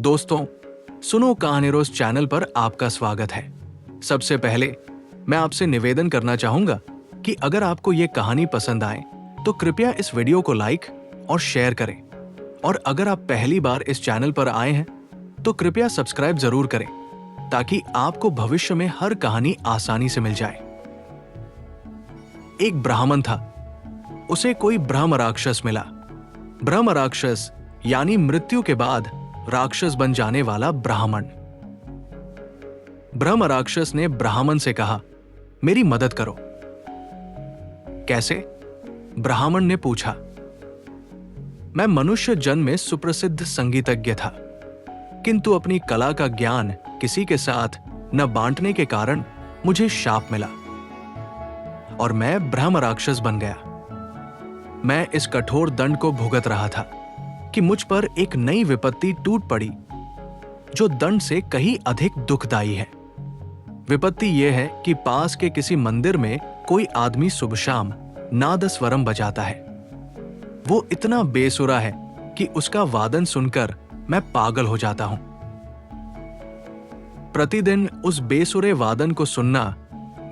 दोस्तों, सुनो कहानी रोज चैनल पर आपका स्वागत है। सबसे पहले मैं आपसे निवेदन करना चाहूंगा कि अगर आपको ये कहानी पसंद आए तो कृपया इस वीडियो को लाइक और शेयर करें। और अगर आप पहली बार इस चैनल पर आए हैं तो कृपया सब्सक्राइब जरूर करें ताकि आपको भविष्य में हर कहानी आसानी से मिल जाए। एक ब्राह्मण था, उसे कोई ब्रह्म राक्षस मिला। ब्रह्म राक्षस यानी मृत्यु के बाद राक्षस बन जाने वाला ब्राह्मण। ब्रह्म राक्षस ने ब्राह्मण से कहा, मेरी मदद करो। कैसे? ब्राह्मण ने पूछा। मैं मनुष्य जन्म में सुप्रसिद्ध संगीतज्ञ था, किंतु अपनी कला का ज्ञान किसी के साथ न बांटने के कारण मुझे शाप मिला और मैं ब्रह्म राक्षस बन गया। मैं इस कठोर दंड को भुगत रहा था कि मुझ पर एक नई विपत्ति टूट पड़ी जो दंड से कहीं अधिक दुखदायी है। विपत्ति यह है कि पास के किसी मंदिर में कोई आदमी सुबह शाम नादस्वरम बजाता है। वो इतना बेसुरा है कि उसका वादन सुनकर मैं पागल हो जाता हूं। प्रतिदिन उस बेसुरे वादन को सुनना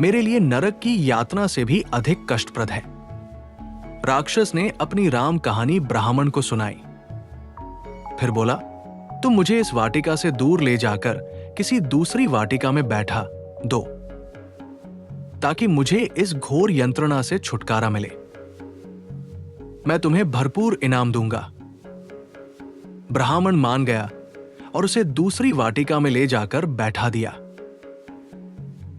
मेरे लिए नरक की यातना से भी अधिक कष्टप्रद है। राक्षस ने अपनी राम कहानी ब्राह्मण को सुनाई। फिर बोला, तुम मुझे इस वाटिका से दूर ले जाकर किसी दूसरी वाटिका में बैठा दो ताकि मुझे इस घोर यंत्रणा से छुटकारा मिले। मैं तुम्हें भरपूर इनाम दूंगा। ब्राह्मण मान गया और उसे दूसरी वाटिका में ले जाकर बैठा दिया।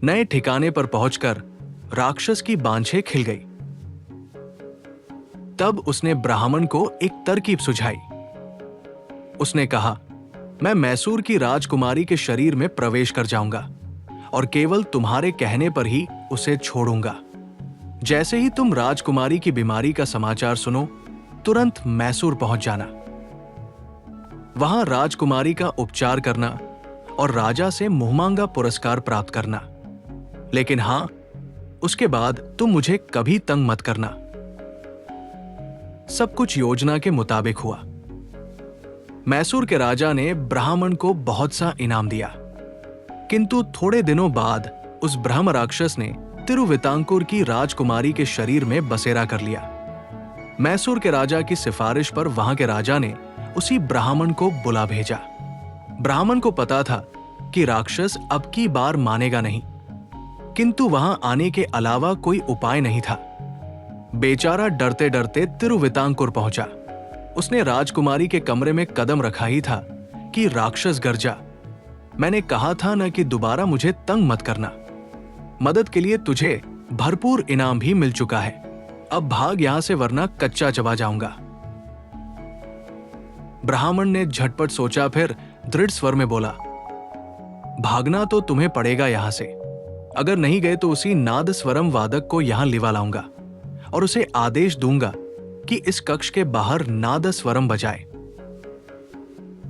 नए ठिकाने पर पहुंचकर राक्षस की बांछें खिल गई। तब उसने ब्राह्मण को एक तरकीब सुझाई। उसने कहा, मैं मैसूर की राजकुमारी के शरीर में प्रवेश कर जाऊंगा और केवल तुम्हारे कहने पर ही उसे छोड़ूंगा। जैसे ही तुम राजकुमारी की बीमारी का समाचार सुनो, तुरंत मैसूर पहुंच जाना। वहां राजकुमारी का उपचार करना और राजा से मुहमांगा पुरस्कार प्राप्त करना। लेकिन हां, उसके बाद तुम मुझे कभी तंग मत करना। सब कुछ योजना के मुताबिक हुआ। मैसूर के राजा ने ब्राह्मण को बहुत सा इनाम दिया, किंतु थोड़े दिनों बाद उस ब्रह्म राक्षस ने तिरुवितांकुर की राजकुमारी के शरीर में बसेरा कर लिया। मैसूर के राजा की सिफारिश पर वहां के राजा ने उसी ब्राह्मण को बुला भेजा। ब्राह्मण को पता था कि राक्षस अब की बार मानेगा नहीं, किंतु वहां आने के अलावा कोई उपाय नहीं था। बेचारा डरते डरते तिरुवितांकुर पहुंचा। उसने राजकुमारी के कमरे में कदम रखा ही था कि राक्षस गरजा, मैंने कहा था ना कि दोबारा मुझे तंग मत करना। मदद के लिए तुझे भरपूर इनाम भी मिल चुका है। अब भाग यहां से वरना कच्चा चबा जाऊंगा। ब्राह्मण ने झटपट सोचा, फिर दृढ़ स्वर में बोला, भागना तो तुम्हें पड़ेगा यहां से। अगर नहीं गए तो उसी नादस्वरम वादक को यहां लिवा लाऊंगा और उसे आदेश दूंगा कि इस कक्ष के बाहर नादस्वरम बजाए।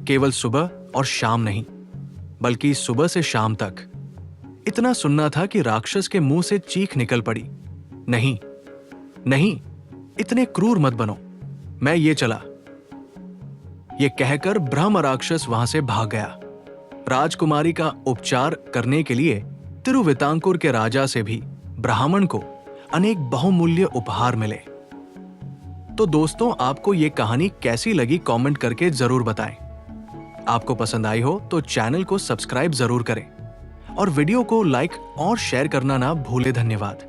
केवल सुबह और शाम नहीं, बल्कि सुबह से शाम तक। इतना सुनना था कि राक्षस के मुंह से चीख निकल पड़ी, नहीं नहीं, इतने क्रूर मत बनो, मैं ये चला। ये कहकर ब्रह्म राक्षस वहां से भाग गया। राजकुमारी का उपचार करने के लिए तिरुवितांकुर के राजा से भी ब्राह्मण को अनेक बहुमूल्य उपहार मिले। तो दोस्तों, आपको ये कहानी कैसी लगी कमेंट करके जरूर बताएं। आपको पसंद आई हो तो चैनल को सब्सक्राइब जरूर करें और वीडियो को लाइक और शेयर करना ना भूलें। धन्यवाद।